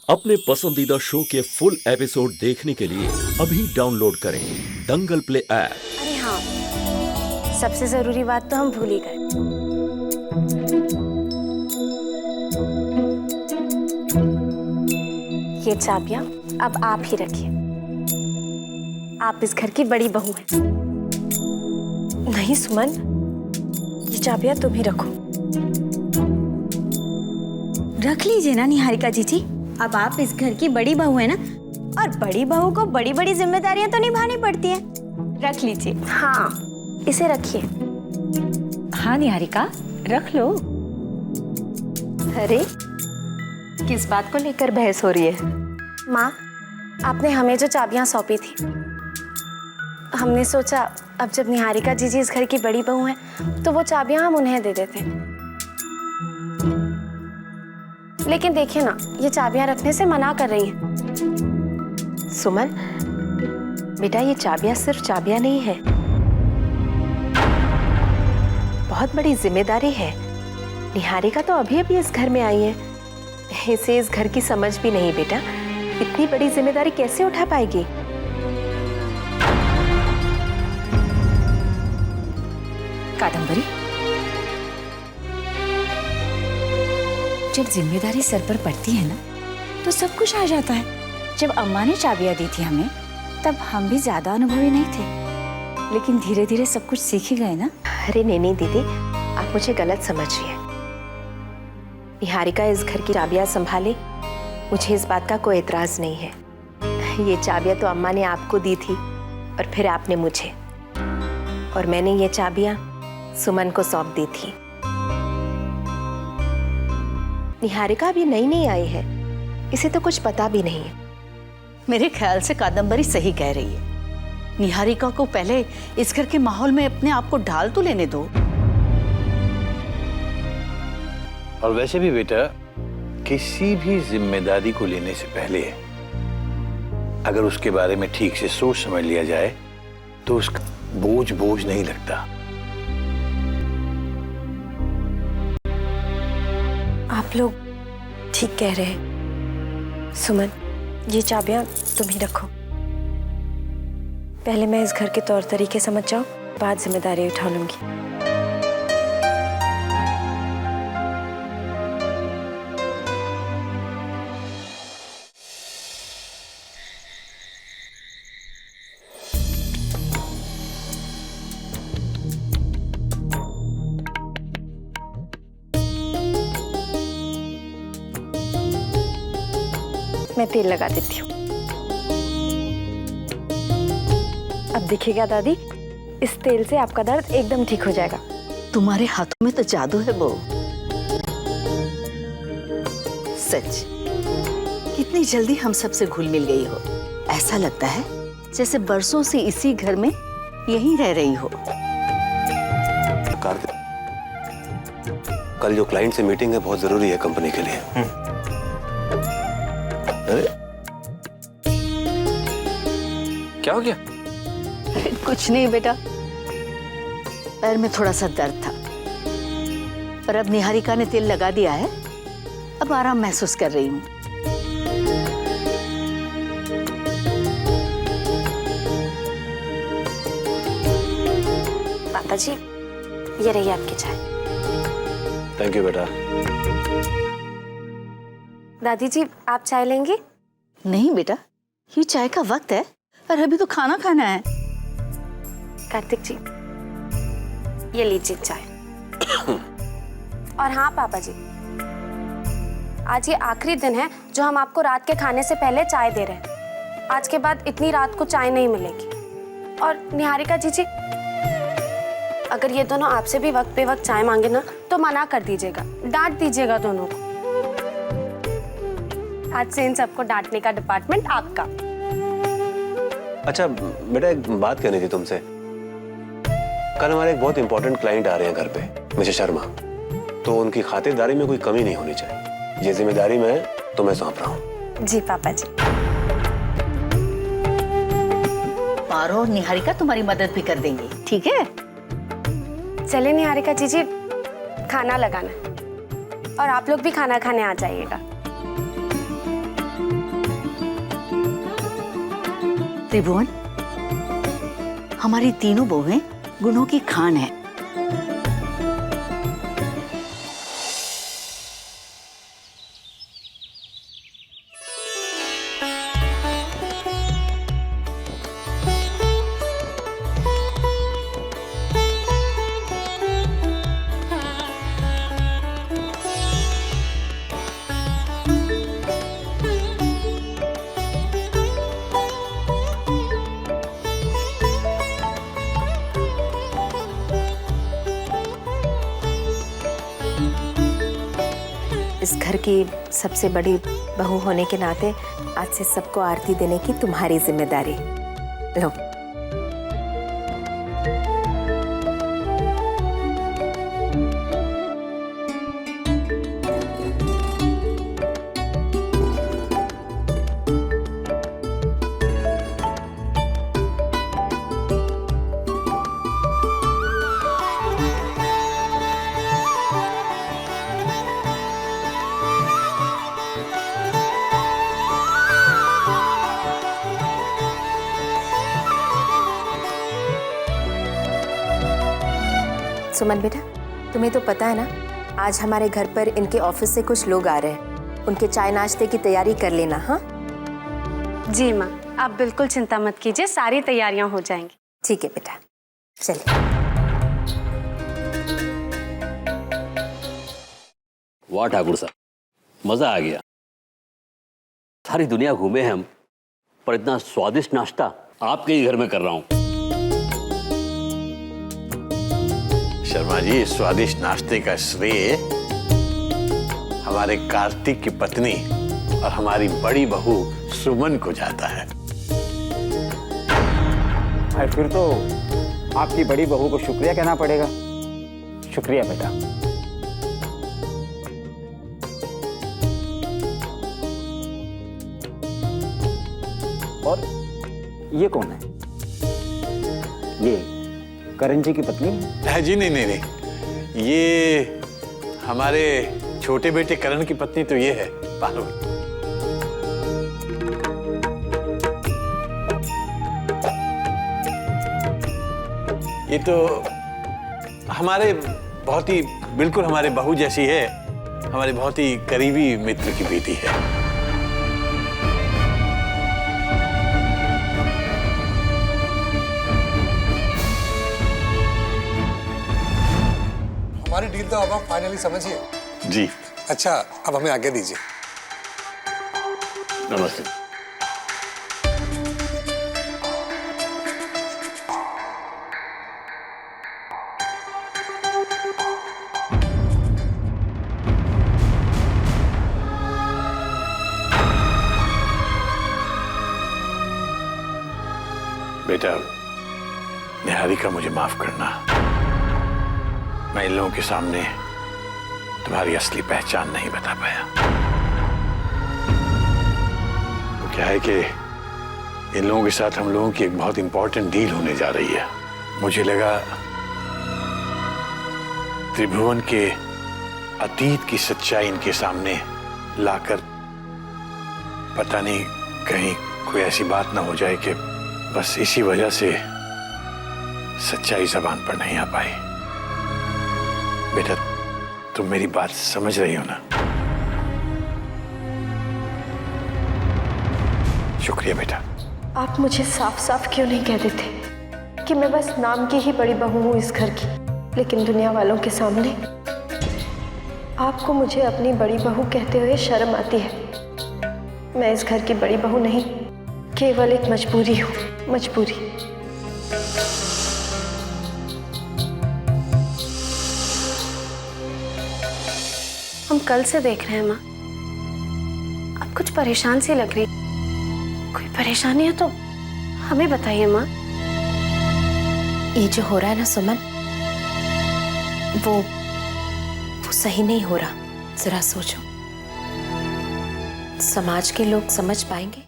अपने पसंदीदा शो के फुल एपिसोड देखने के लिए अभी डाउनलोड करें दंगल प्ले ऐप। अरे हाँ, सबसे जरूरी बात तो हम भूल ही गए। ये चाबियां अब आप ही रखिए। आप इस घर की बड़ी बहू हैं। नहीं सुमन, ये चाबियां तुम ही रखो। रख लीजिए ना निहारिका जीजी, अब आप इस घर की बड़ी बहू है ना, और बड़ी बहू को बड़ी बड़ी जिम्मेदारियां तो निभानी पड़ती हैं। रख लीजिए। हाँ, इसे रखिए। हाँ निहारिका, रख लो। अरे, किस बात को लेकर बहस हो रही है? माँ, आपने हमें जो चाबियां सौंपी थी, हमने सोचा अब जब निहारिका जीजी इस घर की बड़ी बहू हैं, तो वो चाबियां हम उन्हें दे देते हैं। लेकिन देखिए ना, ये चाबियां रखने से मना कर रही हैं। सुमन, बेटा ये चाबियां सिर्फ चाबियां नहीं है, बहुत बड़ी जिम्मेदारी है। निहारिका तो अभी अभी इस घर में आई है, इसे इस घर की समझ भी नहीं। बेटा इतनी बड़ी जिम्मेदारी कैसे उठा पाएगी? कादम्बरी, जब जिम्मेदारी सर पर पड़ती है ना, तो सब कुछ आ जाता है। जब अम्मा ने चाबियां दी थी हमें, तब हम भी ज्यादा अनुभवी नहीं थे, लेकिन धीरे धीरे सब कुछ सीख ही गए ना। अरे नहीं दीदी, आप मुझे गलत समझिए। निहारिका इस घर की चाबियां संभाले, मुझे इस बात का कोई एतराज नहीं है। ये चाबियां तो अम्मा ने आपको दी थी और फिर आपने मुझे, और मैंने ये चाबियां सुमन को सौंप दी थी। निहारिका अभी नई आई है, इसे तो कुछ पता भी नहीं है। मेरे ख्याल से कादम्बरी सही कह रही है। निहारिका को पहले इस घर के माहौल में अपने आप को ढाल तो लेने दो। और वैसे भी बेटा, किसी भी जिम्मेदारी को लेने से पहले अगर उसके बारे में ठीक से सोच समझ लिया जाए तो उसका बोझ नहीं लगता। आप लोग ठीक कह रहे हैं। सुमन, ये चाबियां तुम ही रखो। पहले मैं इस घर के तौर तरीके समझ जाऊं, बाद जिम्मेदारी उठा लूंगी। मैं तेल लगा देती हूँ। अब दिखेगा दादी, इस तेल से आपका दर्द एकदम ठीक हो जाएगा। तुम्हारे हाथों में तो जादू है वो। सच, कितनी जल्दी हम सबसे घुल मिल गई हो। ऐसा लगता है जैसे बरसों से इसी घर में यहीं रह रही हो। कार्तिक, कल जो क्लाइंट से मीटिंग है बहुत जरूरी है कंपनी के लिए। अरे क्या हो गया? कुछ नहीं बेटा, पैर में थोड़ा सा दर्द था, पर अब निहारिका ने तेल लगा दिया है, अब आराम महसूस कर रही हूँ। पापा जी, ये रही आपकी चाय। थैंक यू बेटा। दादी जी, आप चाय लेंगे? नहीं बेटा, ये चाय का वक्त है और अभी तो खाना खाना है। कार्तिक जी, ये लीजिए चाय। और हाँ पापा जी, आज ये आखिरी दिन है जो हम आपको रात के खाने से पहले चाय दे रहे हैं। आज के बाद इतनी रात को चाय नहीं मिलेगी। और निहारिका जी, अगर ये दोनों आपसे भी वक्त पे वक्त चाय मांगे ना, तो मना कर दीजिएगा, डांट दीजिएगा दोनों को। आज से इन सबको डांटने का डिपार्टमेंट आपका। अच्छा बेटा, एक बात कहनी थी तुमसे। कल हमारे एक बहुत इंपॉर्टेंट क्लाइंट आ रहे हैं घर पे, मिसेस शर्मा, तो उनकी खातिरदारी में कोई कमी नहीं होनी चाहिए। ये जिम्मेदारी मैं तुम्हें सौंप रहा हूँ। जी पापा जी। पारो और निहारिका तुम्हारी मदद भी कर देंगी, ठीक है? चले निहारिका जी, खाना लगाना, और आप लोग भी खाना खाने आ जाइएगा। त्रिभुवन, हमारी तीनों बहुएं गुणों की खान है। इस घर की सबसे बड़ी बहू होने के नाते आज से सबको आरती देने की तुम्हारी जिम्मेदारी। लो। सुमन बेटा, तुम्हें तो पता है ना, आज हमारे घर पर इनके ऑफिस से कुछ लोग आ रहे हैं। उनके चाय नाश्ते की तैयारी कर लेना। हाँ जी माँ, आप बिल्कुल चिंता मत कीजिए, सारी तैयारियां हो जाएंगी। ठीक है बेटा, चलिए। वाह ठाकुर साहब, मजा आ गया। सारी दुनिया घूमे हैं हम, पर इतना स्वादिष्ट नाश्ता आपके ही घर में कर रहा हूं। शर्मा जी, इस स्वादिष्ट नाश्ते का श्रेय हमारे कार्तिक की पत्नी और हमारी बड़ी बहू सुमन को जाता है। फिर तो आपकी बड़ी बहू को शुक्रिया कहना पड़ेगा। शुक्रिया बेटा। और ये कौन है? ये करण जी की पत्नी है? जी नहीं, ये हमारे छोटे बेटे करण की पत्नी तो ये है पार्वती। ये तो हमारे बहुत ही बिल्कुल हमारे बहू जैसी है, हमारे बहुत ही करीबी मित्र की बेटी है। हमारी डील तो अब आप फाइनली समझिए। जी। अच्छा, अब हमें आगे दीजिए। नमस्ते। बेटा, निहारिका, मुझे माफ करना, मैं इन लोगों के सामने तुम्हारी असली पहचान नहीं बता पाया। वो क्या है कि इन लोगों के साथ हम लोगों की एक बहुत इंपॉर्टेंट डील होने जा रही है। मुझे लगा त्रिभुवन के अतीत की सच्चाई इनके सामने लाकर, पता नहीं कहीं कोई ऐसी बात ना हो जाए कि बस इसी वजह से सच्चाई जबान पर नहीं आ पाई। बेटा, तुम मेरी बात समझ रही हो ना? शुक्रिया बेटा। आप मुझे साफ साफ क्यों नहीं कह देते कि मैं बस नाम की ही बड़ी बहू हूँ इस घर की, लेकिन दुनिया वालों के सामने आपको मुझे अपनी बड़ी बहू कहते हुए शर्म आती है। मैं इस घर की बड़ी बहू नहीं, केवल एक मजबूरी हूँ, मजबूरी। हम कल से देख रहे हैं माँ, आप कुछ परेशान सी लग रही। कोई परेशानी है तो हमें बताइए माँ। ये जो हो रहा है ना सुमन, वो सही नहीं हो रहा। जरा सोचो, समाज के लोग समझ पाएंगे?